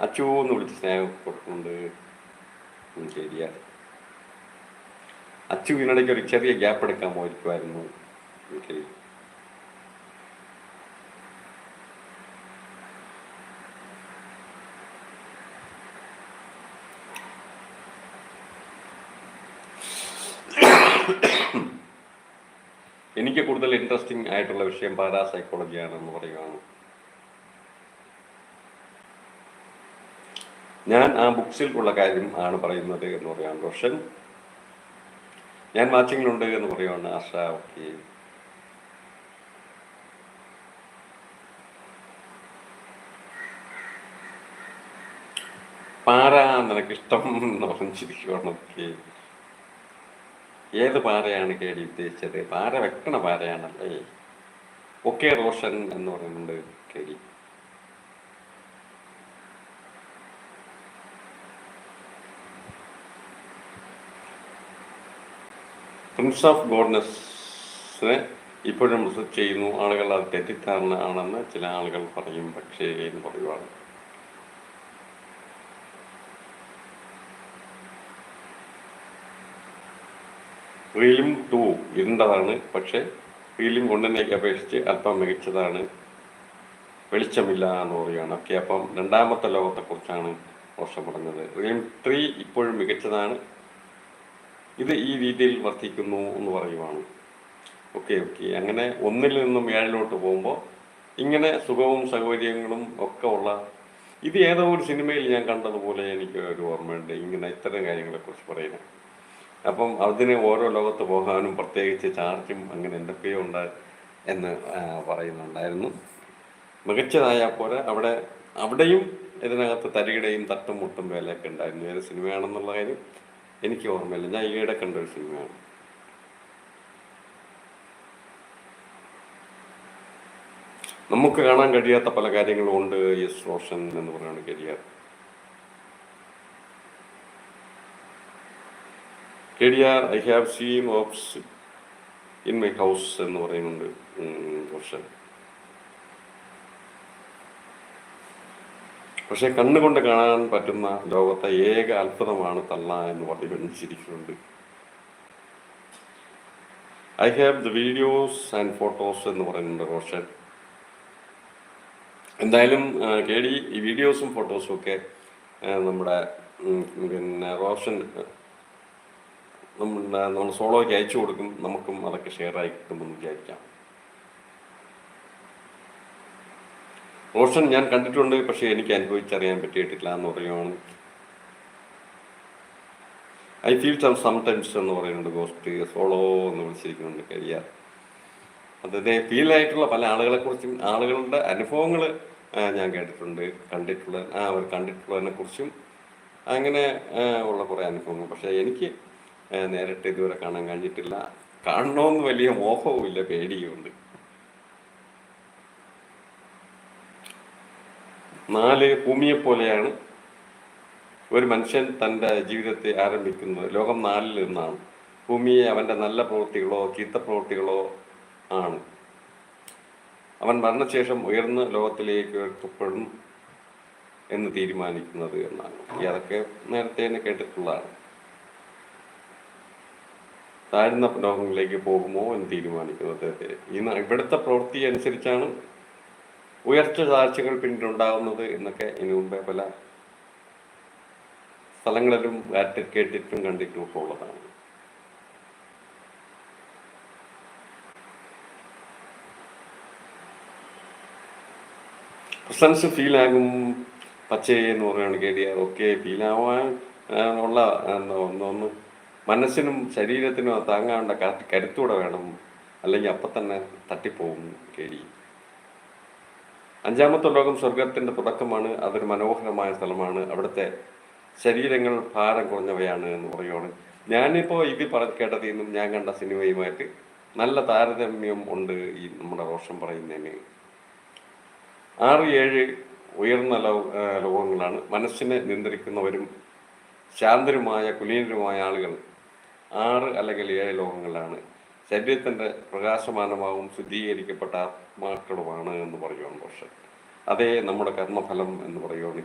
അച്ചു എന്ന് വിളിച്ച് സ്നേഹം കൊടുക്കുന്നുണ്ട്. ശരിയാ. അച്ചു ഇതിനിടയ്ക്ക് ഒരു ചെറിയ ഗ്യാപ്പ് എടുക്കാൻ പോയിരിക്കുമായിരുന്നു. ഓക്കെ. എനിക്ക് കൂടുതൽ ഇൻട്രസ്റ്റിംഗ് ആയിട്ടുള്ള വിഷയം പാരാസൈക്കോളജിയാണെന്ന് പറയുകയാണ്. ഞാൻ ആ ബുക്സിൽ ഉള്ള കാര്യം ആണ് പറയുന്നത് എന്ന് പറയുകയാണ് റോഷൻ. ഞാൻ വാച്ചിങ്ങിലുണ്ട് എന്ന് പറയുകയാണ് ആശ. ഓക്കെ. പാര നിനക്കിഷ്ടം എന്ന് പറഞ്ഞിരിക്കുകയാണ്. ഓക്കെ. ഏത് പാരയാണ് കേടി ഉദ്ദേശിച്ചത്? പാര വെക്കണ പാരയാണല്ലേ? ഓക്കെ റോഷൻ എന്ന് പറയുന്നുണ്ട് കേടി. പ്രിൻസ് ഓഫ് ഗോഡ്നെസ്സിനെ ഇപ്പോഴും റിസർച്ച് ചെയ്യുന്നു. ആളുകൾ അത് തെറ്റിദ്ധാരണ ആണെന്ന് ചില ആളുകൾ പറയും. പക്ഷേ എന്ന് പറയുവാണ്. റീലിം 2 ഇരുണ്ടതാണ്, പക്ഷേ റീലിം 1 അപേക്ഷിച്ച് അല്പം മികച്ചതാണ്. വെളിച്ചമില്ല എന്ന് പറയുകയാണ്. ഓക്കെ. അപ്പം രണ്ടാമത്തെ ലോകത്തെക്കുറിച്ചാണ് വർഷം പറഞ്ഞത്. റീലിം 3 ഇപ്പോഴും മികച്ചതാണ്. ഇത് ഈ രീതിയിൽ വർദ്ധിക്കുന്നു എന്ന് പറയുവാണ്. ഓക്കെ. അങ്ങനെ 1 നിന്നും 7 പോകുമ്പോൾ ഇങ്ങനെ സുഖവും സൗകര്യങ്ങളും ഒക്കെ ഉള്ള, ഇത് ഏതോ ഒരു സിനിമയിൽ ഞാൻ കണ്ടതുപോലെ എനിക്ക് ഒരു ഓർമ്മയുണ്ട് ഇങ്ങനെ ഇത്തരം കാര്യങ്ങളെക്കുറിച്ച് പറയുന്നത്. അപ്പം അതിന് ഓരോ ലോകത്ത് പോകാനും പ്രത്യേകിച്ച് ചാർജും അങ്ങനെ എന്തൊക്കെയോ ഉണ്ട് എന്ന് പറയുന്നുണ്ടായിരുന്നു. മികച്ചതായാൽ പോലെ അവിടെയും ഇതിനകത്ത് തരികിടയും തട്ടും മുട്ടും വേലയൊക്കെ ഉണ്ടായിരുന്നു. ഏത് സിനിമയാണെന്നുള്ള കാര്യം എനിക്ക് ഓർമ്മയില്ല. ഞാൻ ഈയിടെ കണ്ടൊരു സിനിമയാണ്. നമുക്ക് കാണാൻ കഴിയാത്ത പല കാര്യങ്ങളും ഉണ്ട്. യെസ് റോഷൻ എന്ന് പറയുന്നത് career. I have seen ops in my house എന്ന് പറയുന്നുണ്ട് റോഷൻ. പക്ഷെ കണ്ണുകൊണ്ട് കാണാൻ പറ്റുന്ന ലോകത്തെ ഏക അത്ഭുതമാണ് തള്ള എന്ന് പറഞ്ഞിരിക്കുന്നുണ്ട്. I have the videos and photos എന്ന് പറയുന്നുണ്ട് റോഷൻ. എന്തായാലും കേടി ഈ വീഡിയോസും ഫോട്ടോസും ഒക്കെ നമ്മുടെ പിന്നെ റോഷൻ നമ്മൾ സോളോയ്ക്ക് അയച്ചു കൊടുക്കും. നമുക്കും അതൊക്കെ ഷെയറായി കിട്ടുമെന്ന് വിചാരിക്കാം. റോഷൻ ഞാൻ കണ്ടിട്ടുണ്ട്, പക്ഷേ എനിക്ക് അനുഭവിച്ചറിയാൻ പറ്റിയിട്ടില്ല എന്ന് പറയുകയാണ്. ഐ ഫീൽ സംടൈംസ് എന്ന് പറയുന്നുണ്ട് ഗോസ്റ്റ്. സോളോ എന്ന് വിളിച്ചിരിക്കുന്നുണ്ട് കരിയർ. അതിനെ ഫീലായിട്ടുള്ള പല ആളുകളെക്കുറിച്ചും ആളുകളുടെ അനുഭവങ്ങൾ ഞാൻ കേട്ടിട്ടുണ്ട്, അവർ കണ്ടിട്ടുള്ളതിനെ കുറിച്ചും അങ്ങനെ ഉള്ള കുറേ അനുഭവങ്ങൾ. പക്ഷേ എനിക്ക് നേരിട്ട് ഇതുവരെ കാണാൻ കഴിഞ്ഞിട്ടില്ല. കാണണമെന്ന് വലിയ മോഹവും ഇല്ല, പേടിയുമുണ്ട്. 4 ഭൂമിയെപ്പോലെയാണ് ഒരു മനുഷ്യൻ തൻ്റെ ജീവിതത്തെ ആരംഭിക്കുന്നത്. ലോകം 4 നിന്നാണ്. ഭൂമിയെ അവൻ്റെ നല്ല പ്രവൃത്തികളോ ചീത്ത പ്രവൃത്തികളോ ആണ്. അവൻ മരണശേഷം ഉയർന്ന ലോകത്തിലേക്ക് ഉയർത്തപ്പെടും എന്ന് തീരുമാനിക്കുന്നത് എന്നാണ്. അതൊക്കെ നേരത്തെ തന്നെ കേട്ടിട്ടുള്ളതാണ്. താഴ്ന്ന ലോകങ്ങളിലേക്ക് പോകുമോ എന്ന് തീരുമാനിക്കുന്നത്. ഇവിടുത്തെ പ്രവൃത്തി അനുസരിച്ചാണ് ഉയർച്ച താഴ്ചകൾ പിന്നീടുണ്ടാകുന്നത് എന്നൊക്കെ ഇതിനു മുമ്പേ പല സ്ഥലങ്ങളിലും കേട്ടിട്ടും കണ്ടിട്ടും ഒക്കെ ഉള്ളതാണ്. പ്രസൻസ് ഫീലാകും പച്ചയെന്ന് പറയുകയാണ് കേടിയാർ. ഒക്കെ ഫീലാവാൻ ഉള്ള ഒന്ന് മനസ്സിനും ശരീരത്തിനും താങ്ങാണ്ട കരുത്തൂടെ വേണം, അല്ലെങ്കിൽ അപ്പം തന്നെ തട്ടിപ്പോകും കേടി. 5ാമത്തെ ലോകം സ്വർഗത്തിൻ്റെ തുടക്കമാണ്. അതൊരു മനോഹരമായ സ്ഥലമാണ്. അവിടുത്തെ ശരീരങ്ങൾ ഭാരം കുറഞ്ഞവയാണ് എന്ന് പറയുകയാണ്. ഞാനിപ്പോൾ കേട്ടതിൽ നിന്നും ഞാൻ കണ്ട സിനിമയുമായിട്ട് നല്ല താരതമ്യം ഉണ്ട് ഈ നമ്മുടെ റോഷൻ പറയുന്നതിന്. 6, 7 ഉയർന്ന ലോകങ്ങളാണ്. മനസ്സിനെ നിയന്ത്രിക്കുന്നവരും ശാന്തരുമായ കുലീനരുമായ ആളുകൾ 6 അല്ലെങ്കിൽ 7 ലോകങ്ങളാണ്. ശരീരത്തിൻ്റെ പ്രകാശമാനമാവും ശുദ്ധീകരിക്കപ്പെട്ട ആത്മാക്കളുമാണ് എന്ന് പറയുകയാണ് റോഷൻ. അതേ നമ്മുടെ കർമ്മഫലം എന്ന് പറയുകയാണ്.